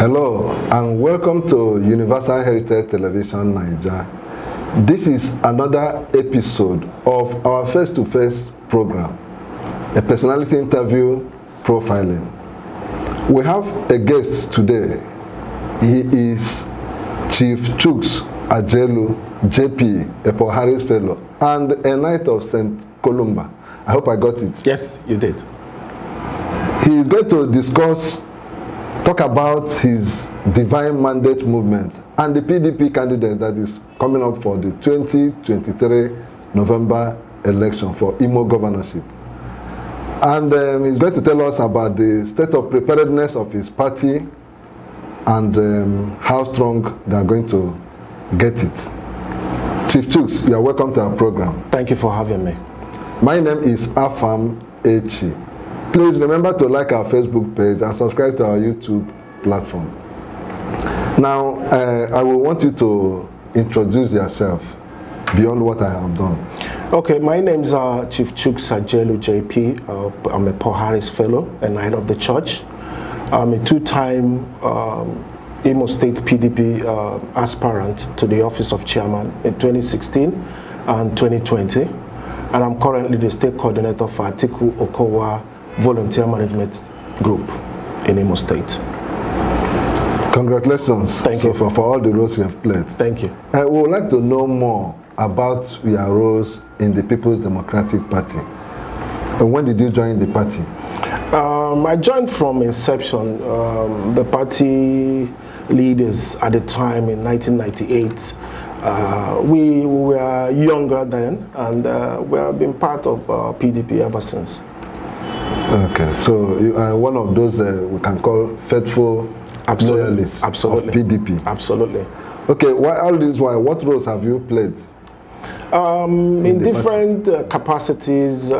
Hello and welcome to Universal Heritage Television Nigeria. This is another episode of our face-to-face program, a personality interview profiling. We have a guest today. He is Chief Chuks Ajelu, JP, a Paul Harris Fellow, and a Knight of St. Columba. I hope I got it. Yes, you did. He is going to talk about his divine mandate movement and the PDP candidate that is coming up for the 2023 November election for Imo governorship. And he's going to tell us about the state of preparedness of his party and how strong they are going to get it. Chief Chuks, you are welcome to our program. Thank you for having me. My name is Afam Echi. Please remember to like our Facebook page and subscribe to our YouTube platform. Now, I will want you to introduce yourself beyond what I have done. Okay, my name is Chief Chuks Ajelu, JP. I'm a Paul Harris Fellow, a Knight of the Church. I'm a two-time Imo State PDP aspirant to the office of chairman in 2016 and 2020. And I'm currently the state coordinator for Atiku Okowa Volunteer Management Group in Imo State. Congratulations. Thank you for all the roles you have played. Thank you. We would like to know more about your roles in the People's Democratic Party. When did you join the party? I joined from inception. The party leaders at the time in 1998, we were younger then, and we have been part of PDP ever since. Okay, so you are one of those we can call faithful loyalists of PDP. Absolutely. Okay, what roles have you played? In different capacities,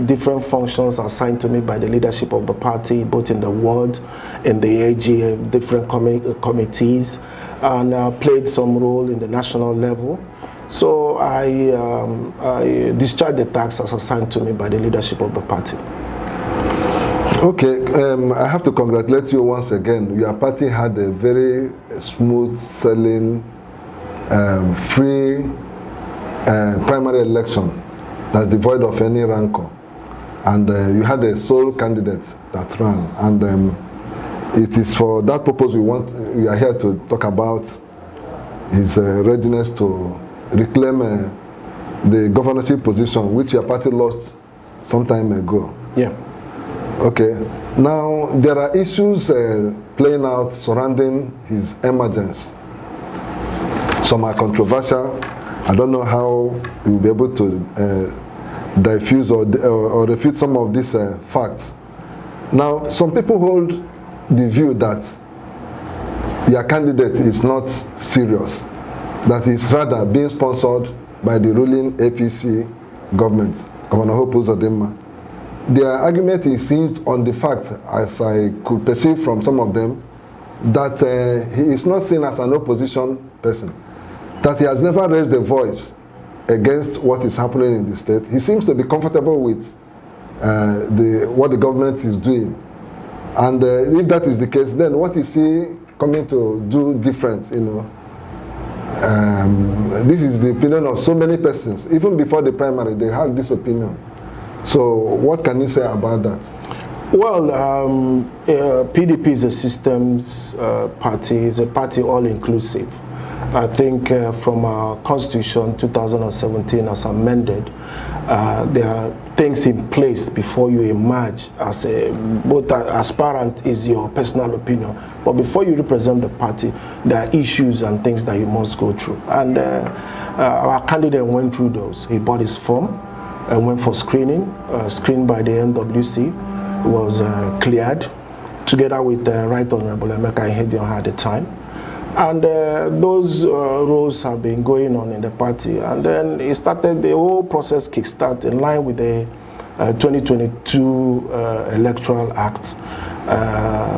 different functions assigned to me by the leadership of the party, both in the ward, in the AG, different committees, and played some role in the national level. So I discharged the tasks as assigned to me by the leadership of the party. Okay, I have to congratulate you once again. Your party had a very smooth selling, free primary election that's devoid of any rancor. And you had a sole candidate that ran. And it is for that purpose we are here to talk about his readiness to reclaim the governorship position, which your party lost some time ago. Yeah. Okay, now there are issues playing out surrounding his emergence. Some are controversial. I don't know how you'll be able to diffuse or refute some of these facts. Now, some people hold the view that your candidate is not serious, that he's rather being sponsored by the ruling APC government, Governor Hope Uzodinma. Their argument is hinged on the fact, as I could perceive from some of them, that he is not seen as an opposition person, that he has never raised a voice against what is happening in the state. He seems to be comfortable with what the government is doing. And if that is the case, then what is he coming to do different, you know? This is the opinion of so many persons. Even before the primary, they had this opinion. So what can you say about that? Well, PDP is a systems party, is a party all-inclusive. I think from our constitution 2017 as amended, there are things in place before you emerge as both aspirant is your personal opinion, but before you represent the party, there are issues and things that you must go through. And our candidate went through those. He bought his form and went for screening, screened by the NWC, was cleared, together with the Right Honorable Emeka Ihedioha at the time. And those roles have been going on in the party. And then it started, the whole process kickstart in line with the 2022 Electoral Act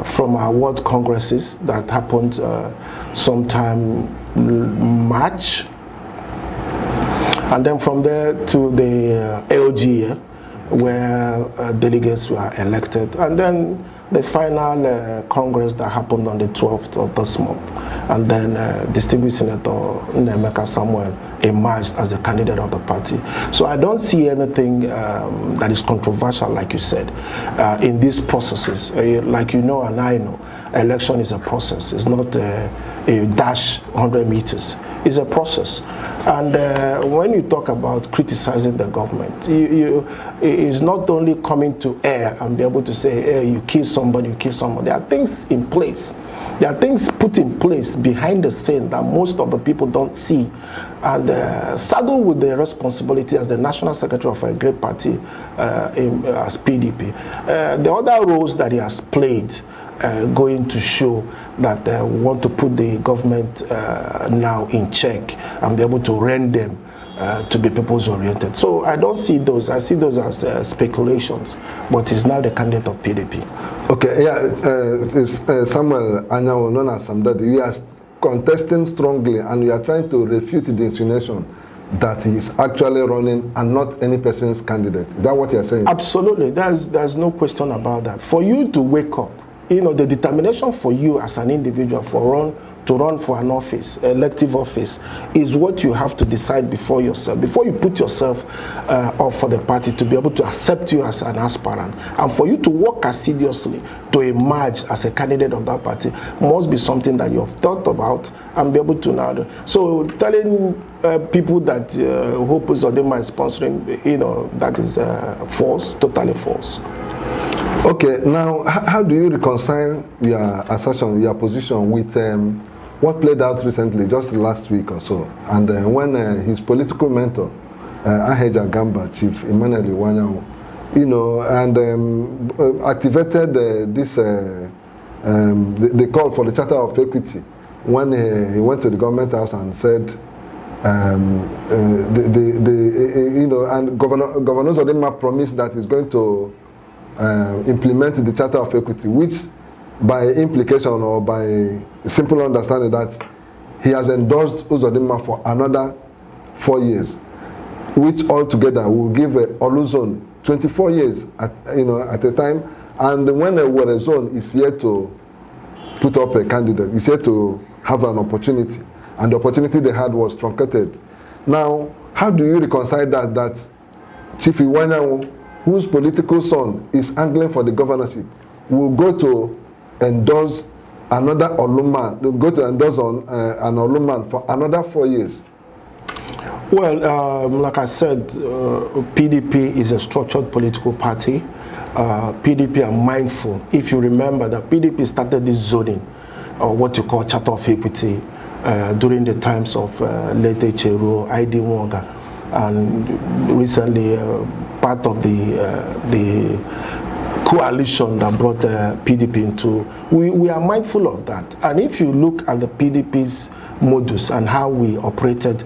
from our ward congresses that happened sometime March. And then from there to the LG, where delegates were elected. And then the final Congress that happened on the 12th of this month. And then distinguished Senator Nnemeka Samuel emerged as the candidate of the party. So I don't see anything that is controversial, like you said, in these processes. Like you know and I know, election is a process. It's not a dash 100 meters. It's a process. And when you talk about criticizing the government, it's not only coming to air and be able to say, hey, you kill somebody, you kill somebody. There are things in place. There are things put in place behind the scene that most of the people don't see. And saddled with the responsibility as the National Secretary of a great party as PDP. The other roles that he has played going to show that we want to put the government now in check and be able to rein them to be people's oriented. So I don't see those. I see those as speculations, but he's now the candidate of PDP. Okay, yeah, Samuel Anyanwu, known as Samdadi, you are contesting strongly and you are trying to refute the insinuation that he is actually running and not any person's candidate. Is that what you are saying? Absolutely. There's no question about that. For you to wake up, you know, the determination for you as an individual to run for an office, elective office, is what you have to decide before yourself, before you put yourself up for the party to be able to accept you as an aspirant. And for you to work assiduously to emerge as a candidate of that party must be something that you have thought about and be able to now do. So telling people that Hope Uzodinma is sponsoring, you know, that is false, totally false. Okay, now how do you reconcile your assertion, your position with what played out recently, just last week or so, and when his political mentor, Aheja Gamba, Chief Emmanuel Iwanyanwu, you know, and activated the call for the Charter of Equity when he went to the government house and said, you know, and Governor Uzodinma promised that he's going to implement the Charter of Equity, which by implication or by simple understanding that he has endorsed Uzodinma for another 4 years, which altogether will give Oluzon 24 years at a time. And when a Were zone is here to put up a candidate, is here to have an opportunity, and the opportunity they had was truncated. Now, how do you reconcile that Chief Iwanyanwu, whose political son is angling for the governorship, will go to endorse another Oluman, go to endorse an Oluman for another 4 years? Well, like I said, PDP is a structured political party. PDP are mindful. If you remember that PDP started this zoning, or what you call Charter of Equity, during the times of late Cheru, ID Wonga, and recently part of the coalition that brought the PDP into. We are mindful of that. And if you look at the PDP's modus and how we operated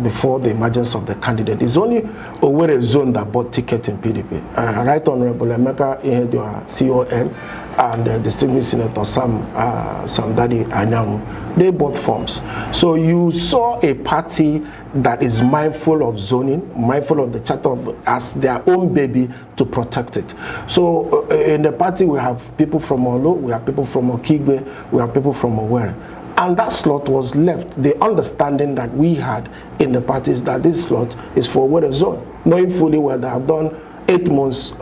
before the emergence of the candidate, it's only Owerri zone that bought ticket in PDP. Right Honorable Emeka Ihedioha, CON, and distinguished Senator Samdadi Anyanwu, they bought forms. So you saw a party that is mindful of zoning, mindful of the charter as their own baby to protect it. So in the party we have people from Olo, we have people from Okigwe, we have people from Owerri. And that slot was left. The understanding that we had in the party is that this slot is for Owerri zone, knowing fully well that I've done 8 months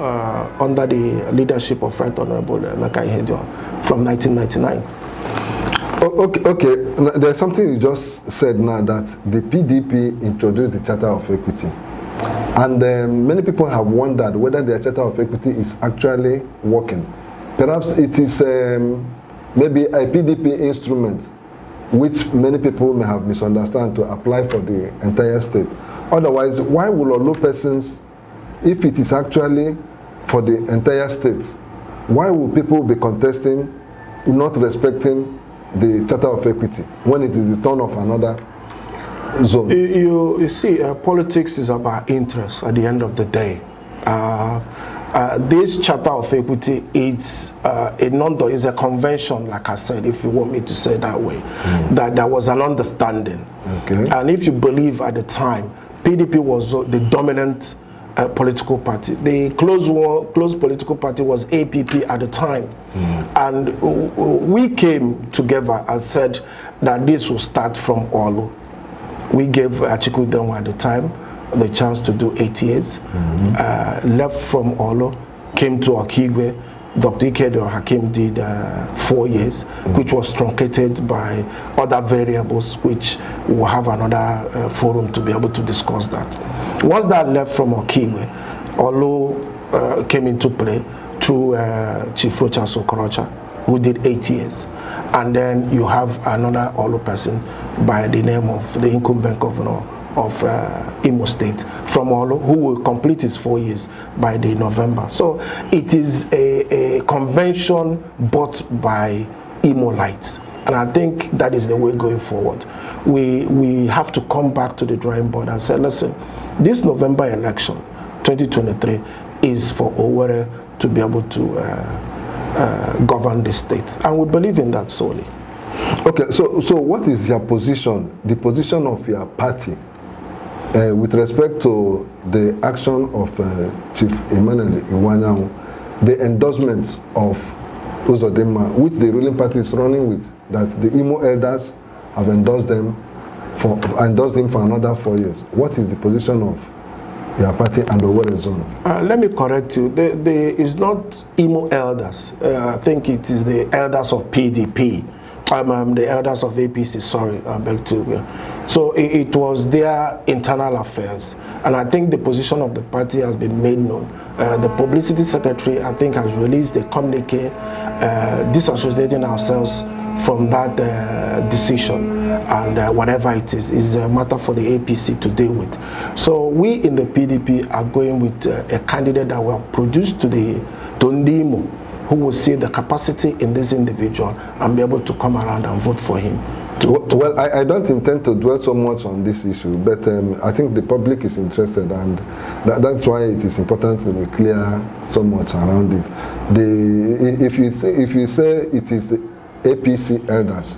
under the leadership of Right Honorable Emeka Ihedioha from 1999. Okay. There's something you just said now, that the PDP introduced the Charter of Equity. And many people have wondered whether the Charter of Equity is actually working. Perhaps it is maybe a PDP instrument, which many people may have misunderstood to apply for the entire state. Otherwise, why will Olu persons, if it is actually for the entire state, why will people be contesting, not respecting the Charter of Equity when it is the turn of another zone? You see, politics is about interest at the end of the day. This Charter of Equity is a convention, like I said, if you want me to say it that way, that there was an understanding. Okay. And if you believe at the time, PDP was the dominant political party. The closed political party was APP at the time. And we came together and said that this will start from Olu. We gave Achiku Denwa at the time the chance to do 8 years. Left from Olu, came to Okigwe. Dr. Ikedo Hakim did 4 years, which was truncated by other variables, which we'll have another forum to be able to discuss that. Once that left from Okigwe, Olu came into play through Chief Rochas Okorocha, who did 8 years. And then you have another Olu person by the name of the incumbent governor of Imo State from Olu, who will complete his 4 years by the November. So it is a convention bought by Imo-lites. And I think that is the way going forward. We have to come back to the drawing board and say, listen, this November election, 2023, is for Owerri to be able to govern the state. And we believe in that solely. Okay, so what is your position, the position of your party, with respect to the action of Chief Emmanuel Iwanyang, the endorsement of Uzodinma, which the ruling party is running with, that the Imo elders have endorsed him for another 4 years? What is the position of your party and the Owerri zone? Let me correct you. It's not Imo elders. I think it is the elders of PDP. The elders of APC, sorry, I beg to. So it was their internal affairs. And I think the position of the party has been made known. The publicity secretary, I think, has released a communique disassociating ourselves from that decision. And whatever it is a matter for the APC to deal with. So we in the PDP are going with a candidate that will produce to Ndimo, who will see the capacity in this individual and be able to come around and vote for him. Well, I don't intend to dwell so much on this issue, but I think the public is interested, and that's why it is important to be clear so much around it. If you say it is the APC elders,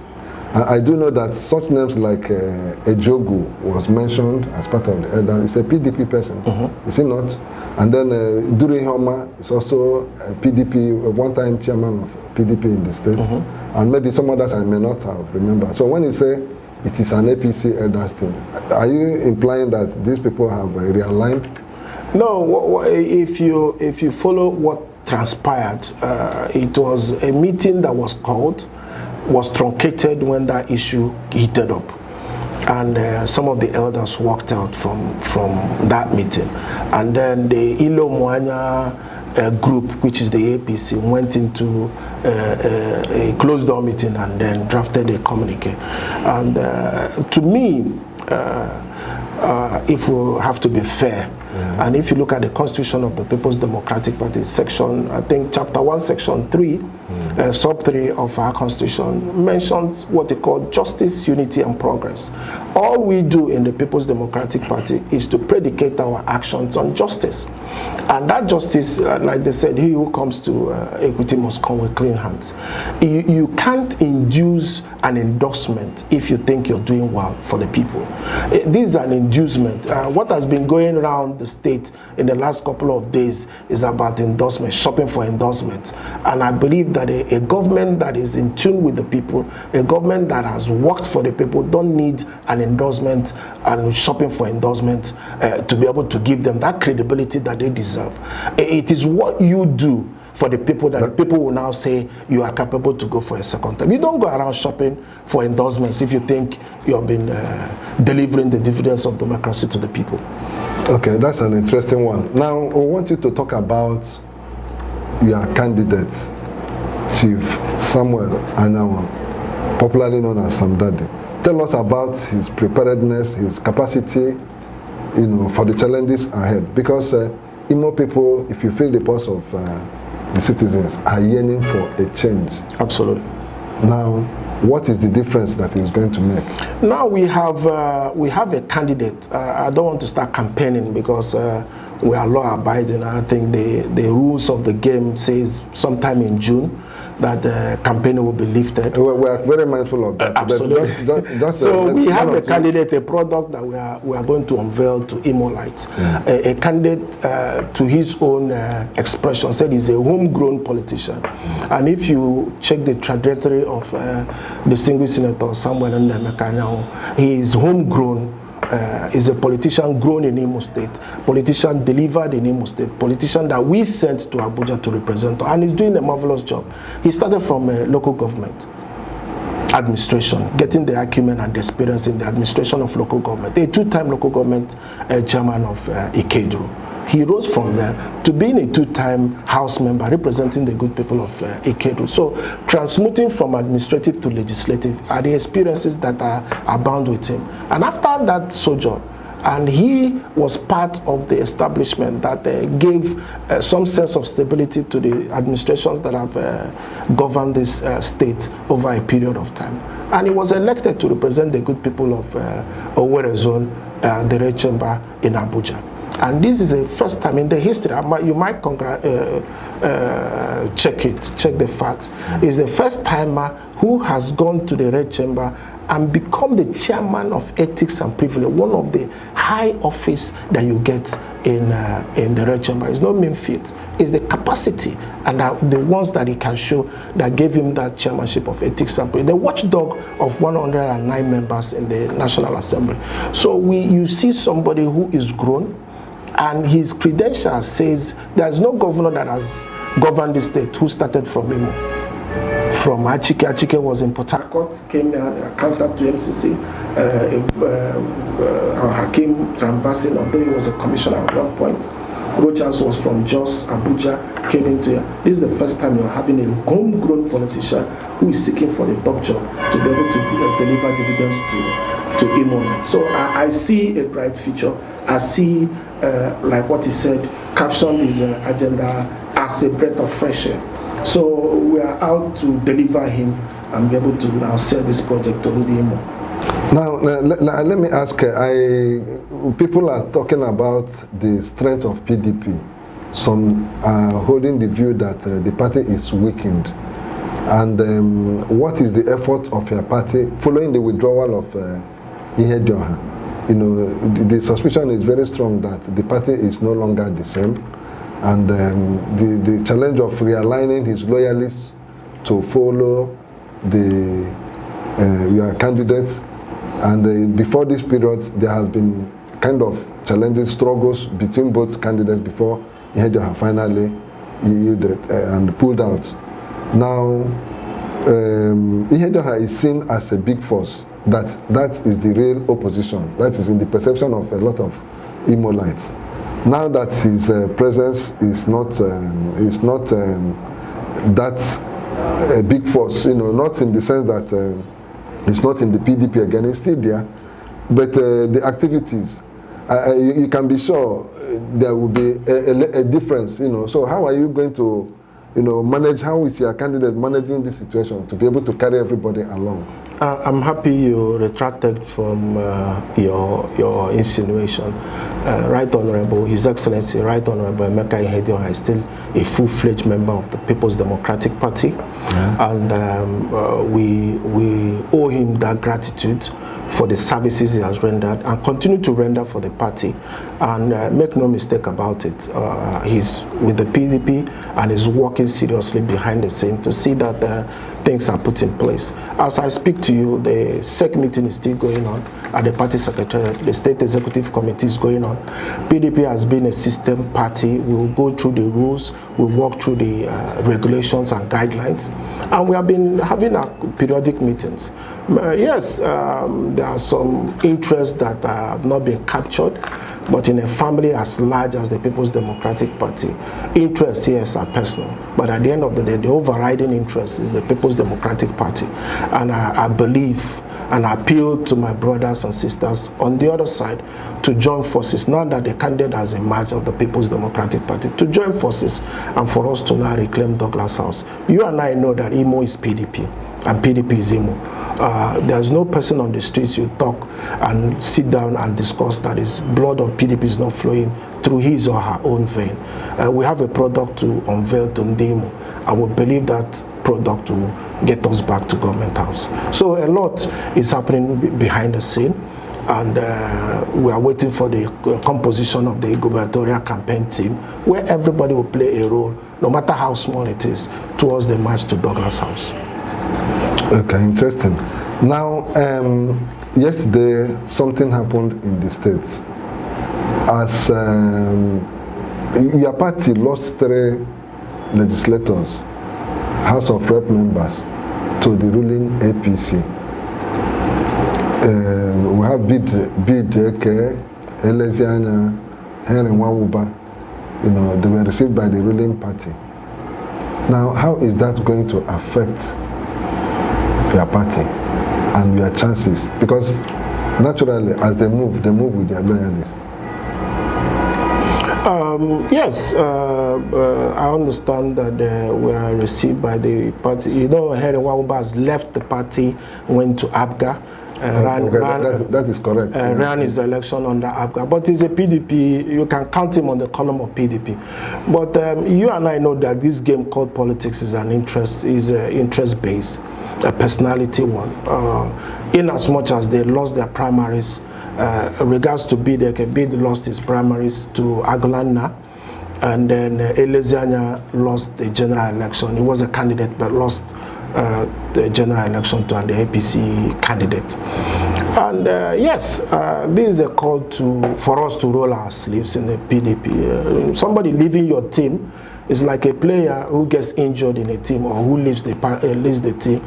I do know that such names like Ejogu was mentioned as part of the elders. It's a PDP person, is it not? And then Duri Homa is also a PDP, a one-time chairman of PDP in the state. And maybe some others I may not have remembered. So when you say it is an APC elders thing, are you implying that these people have realigned? No, if you follow what transpired, it was a meeting that was called, was truncated when that issue heated up. And some of the elders walked out from that meeting. And then the Ilo Mwanya group, which is the APC, went into a closed-door meeting and then drafted a communique. And to me, if we have to be fair, and if you look at the Constitution of the People's Democratic Party, section, I think chapter 1, section 3, sub 3 of our Constitution mentions what they call justice, unity, and progress. All we do in the People's Democratic Party is to predicate our actions on justice. And that justice, like they said, he who comes to equity must come with clean hands. You can't induce an endorsement if you think you're doing well for the people. This is an inducement. What has been going around the state in the last couple of days is about endorsement, shopping for endorsements. And I believe that a government that is in tune with the people, a government that has worked for the people, don't need an endorsement and shopping for endorsements to be able to give them that credibility that they deserve. It is what you do for the people that the people will now say you are capable to go for a second time. You don't go around shopping for endorsements if you think you have been delivering the dividends of democracy to the people. Okay, that's an interesting one. Now, I want you to talk about your candidate, Chief Samuel Anyanwu, popularly known as Sam Daddy. Tell us about his preparedness, his capacity, for the challenges ahead. Because Imo people, if you feel the pulse of the citizens, are yearning for a change. Absolutely. Now, what is the difference that he's going to make? Now we have a candidate. I don't want to start campaigning because we are law abiding. I think the rules of the game says sometime in June. that the campaign will be lifted. We are very mindful of that. Absolutely. So we have a candidate, a product that we are going to unveil to Imolites. A candidate, to his own expression, said he's a homegrown politician. And if you check the trajectory of distinguished Senator Samuel Nnemeka, he is homegrown. Is a politician grown in Imo State, politician delivered in Imo State, politician that we sent to Abuja to represent, and he's doing a marvelous job. He started from local government administration, getting the acumen and the experience in the administration of local government, a two-time local government chairman of Ikedu. He rose from there to being a two-time House member representing the good people of Ikedu. So transmuting from administrative to legislative are the experiences that are bound with him. And after that sojourn, and he was part of the establishment that gave some sense of stability to the administrations that have governed this state over a period of time. And he was elected to represent the good people of Owerri Zone, the Red Chamber in Abuja. And this is the first time in the history, you might check the facts. It's the first timer who has gone to the Red Chamber and become the chairman of ethics and privilege, one of the high office that you get in the Red Chamber. It's not mean feat. It's the capacity and the ones that he can show that gave him that chairmanship of ethics and privilege. The watchdog of 109 members in the National Assembly. So you see somebody who is grown, and his credentials says there's no governor that has governed the state who started from Imo. From Achike. Achike was in Port Harcourt, came and counter to MCC. Hakim Transversing, although he was a commissioner at one point. Rochas was from Jos, Abuja, came into here. This is the first time you're having a homegrown politician who is seeking for the top job to be able to deliver dividends to Imo. So I see a bright future. I see, like what he said, captioned his agenda as a breath of fresh air. So we are out to deliver him and be able to now sell this project to Imo. Now, let me ask, people are talking about the strength of PDP. Some are holding the view that the party is weakened. And what is the effort of your party following the withdrawal of Ihedioha? You know, the suspicion is very strong that the party is no longer the same. And the challenge of realigning his loyalists to follow your candidates. And before this period, there has been kind of challenging struggles between both candidates before Ihedioha finally yielded and pulled out. Now, Ihedioha is seen as a big force. That is the real opposition. That is in the perception of a lot of Imolites. Now that his presence is not that a big force, you know, not in the sense that it's not in the PDP again, it's still there, but the activities, you can be sure there will be a difference, you know. So how are you going to, you know, manage, how is your candidate managing this situation to be able to carry everybody along? I'm happy you retracted from your insinuation. Right Honorable, His Excellency, Right Honorable Emeka Ihedioha is still a full-fledged member of the People's Democratic Party. Yeah. And we owe him that gratitude for the services he has rendered and continue to render for the party. And make no mistake about it, he's with the PDP and is working seriously behind the scene to see that things are put in place. As I speak to you, the SEC meeting is still going on at the party secretariat. The State Executive Committee is going on. PDP has been a system party. We will go through the rules. We'll walk through the regulations and guidelines. And we have been having our periodic meetings. Yes, there are some interests that have not been captured, but in a family as large as the People's Democratic Party, interests here are personal. But at the end of the day, the overriding interest is the People's Democratic Party. And I believe and appeal to my brothers and sisters on the other side to join forces, now that the candidate has emerged of the People's Democratic Party, to join forces and for us to now reclaim Douglas House. You and I know that Imo is PDP and PDP is Imo. There's no person on the streets you talk and sit down and discuss that his blood of PDP is not flowing through his or her own vein. We have a product to unveil to Ndimo, and we believe that product will get us back to government house. So a lot is happening behind the scene, and we are waiting for the composition of the gubernatorial campaign team, where everybody will play a role, no matter how small it is, towards the march to Douglas House. Okay, interesting. Now, yesterday something happened in the States. As your party lost 3 legislators, House of Rep members, to the ruling APC. We have BJK, Eleziana, Henry Wawuba, they were received by the ruling party. Now, how is that going to affect your party and your chances? Because naturally, as they move with their loyalists. Yes, I understand that we are received by the party. Henry Wawuba has left the party, went to ABGA. That is correct. Ran his election under ABGA, but he's a PDP. You can count him on the column of PDP. But you and I know that this game called politics is interest-based, a personality one. In as much as they lost their primaries, regards to Bid lost his primaries to Aglana, and then Eleziana lost the general election. He was a candidate but lost the general election to the APC candidate. And yes, this is a call for us to roll our sleeves in the PDP. Somebody leaving your team is like a player who gets injured in a team or who leaves the team.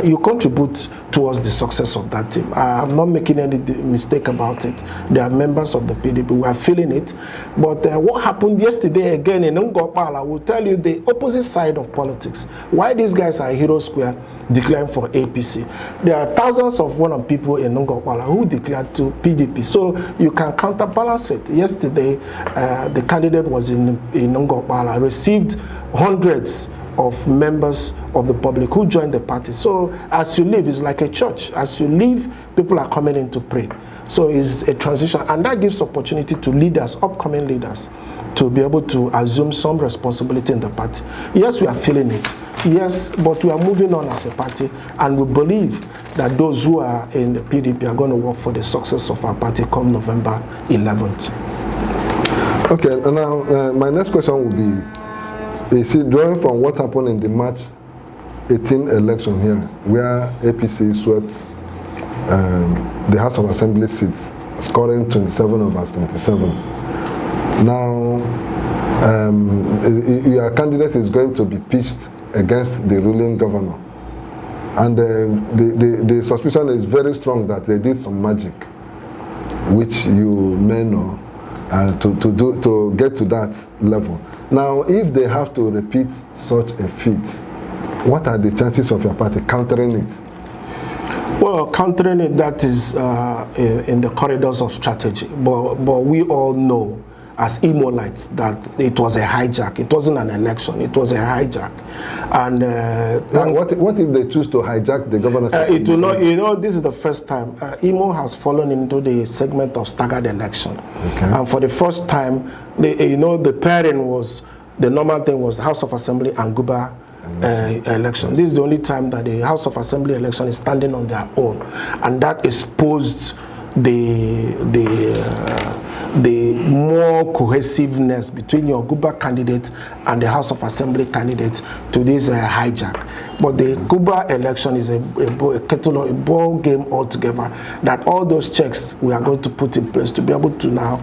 You contribute towards the success of that team. I'm not making any mistake about it. They are members of the PDP. We are feeling it. But what happened yesterday again in Ngopala will tell you the opposite side of politics. Why these guys are Hero Square declaring for APC. There are thousands of people in Ngopala who declared to PDP. So you can counterbalance it. Yesterday, the candidate was in Ngopala, received hundreds of members of the public who joined the party. So as you leave, it's like a church. As you leave, people are coming in to pray. So it's a transition, and that gives opportunity to leaders, upcoming leaders, to be able to assume some responsibility in the party. Yes, we are feeling it. Yes, but we are moving on as a party, and we believe that those who are in the PDP are going to work for the success of our party come November 11th. Okay, now my next question will be, drawing from what happened in the March 18 election here, where APC swept the House of Assembly seats, scoring 27 over 27. Now, your candidate is going to be pitched against the ruling governor. And the suspicion is very strong that they did some magic, which you may know, to get to that level. Now, if they have to repeat such a feat, what are the chances of your party countering it? Well, countering it, that is in the corridors of strategy. But we all know, as Imolites, that it was a hijack. It wasn't an election. It was a hijack. And what if they choose to hijack the governorship? It will not. This is the first time Imo has fallen into the segment of staggered election. Okay. And for the first time, the pairing was, the normal thing was the House of Assembly and Guba election. This is the only time that the House of Assembly election is standing on their own, and that exposed the more cohesiveness between your Guba candidate and the House of Assembly candidate to this hijack. But the Guba election is a ball game altogether, that all those checks we are going to put in place to be able to now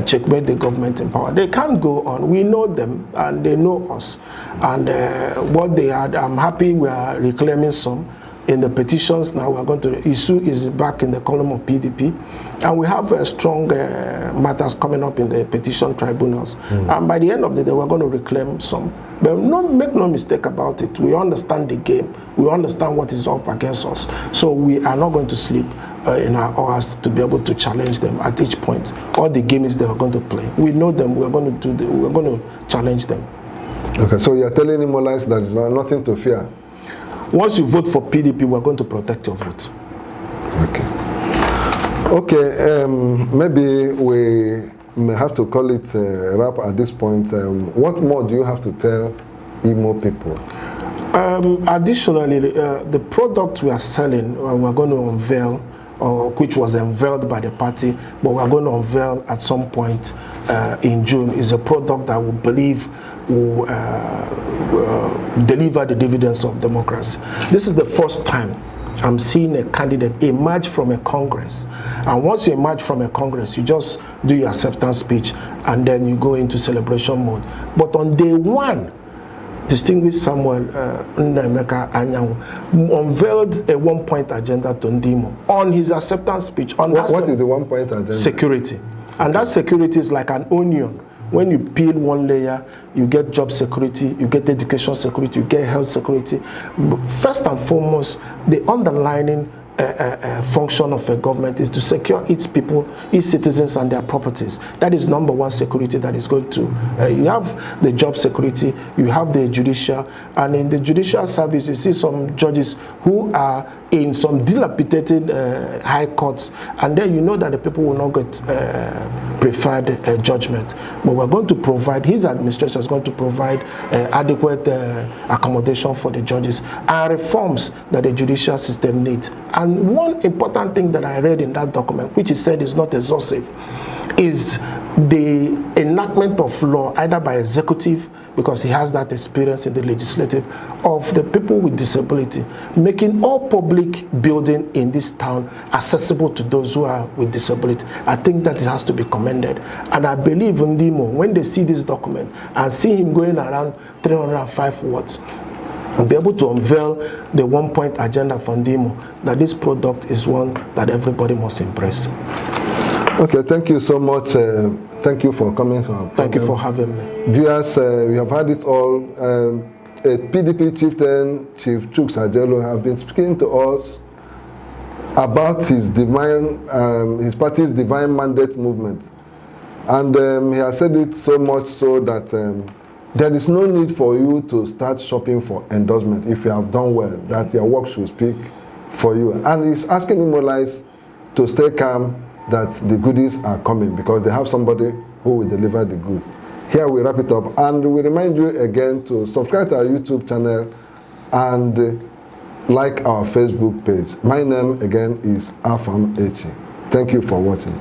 checkmate the government in power. They can't go on. We know them and they know us. And what they had, I'm happy we are reclaiming some. In the petitions now, we are going to, issue is back in the column of PDP, and we have strong matters coming up in the petition tribunals. And by the end of the day, we're going to reclaim some. But make no mistake about it. We understand the game. We understand what is up against us. So we are not going to sleep in our hours to be able to challenge them at each point. All the games they are going to play, we know them. We're going to we're going to challenge them. Okay, so you're telling Imolites that there's nothing to fear. Once you vote for PDP, we're going to protect your vote. Okay, maybe we may have to call it a wrap at this point. What more do you have to tell Imo people? Additionally, the product we are selling, we're going to unveil, which was unveiled by the party, but we're going to unveil at some point in June, is a product that we believe will deliver the dividends of democracy. This is the first time I'm seeing a candidate emerge from a Congress. And once you emerge from a Congress, you just do your acceptance speech and then you go into celebration mode. But on day one, distinguished Samuel Nnaemeka Anyanwu unveiled a one-point agenda to Ndimo on his acceptance speech. On what is the one-point agenda? Security. And that security is like an onion. When you peel one layer, you get job security, you get education security, you get health security. First and foremost, the underlining function of a government is to secure its people, its citizens and their properties. That is number one security that is going to, you have the job security, you have the judicial, and in the judicial service you see some judges who are in some dilapidated high courts, and then you know that the people will not get preferred judgment. But we're going to provide, his administration is going to provide adequate accommodation for the judges and reforms that the judicial system needs. And one important thing that I read in that document, which he said is not exhaustive, is the enactment of law either by executive, because he has that experience in the legislative, of the people with disability, making all public building in this town accessible to those who are with disability. I think that it has to be commended. And I believe Ndimo, when they see this document and see him going around 305 wards, and be able to unveil the one-point agenda for Ndimo, that this product is one that everybody must embrace. Okay, thank you so much. Thank you for coming to our program. Thank you for having me. Viewers, we have had it all. A PDP chieftain, Chief Chuks Ajelo, have been speaking to us about his his party's divine mandate movement. And he has said it so much so that there is no need for you to start shopping for endorsement if you have done well, that your work should speak for you. And he's asking Imolites to stay calm, that the goodies are coming because they have somebody who will deliver the goods. Here we wrap it up, and we remind you again to subscribe to our YouTube channel and like our Facebook page. My name again is Afam Echi. Thank you for watching.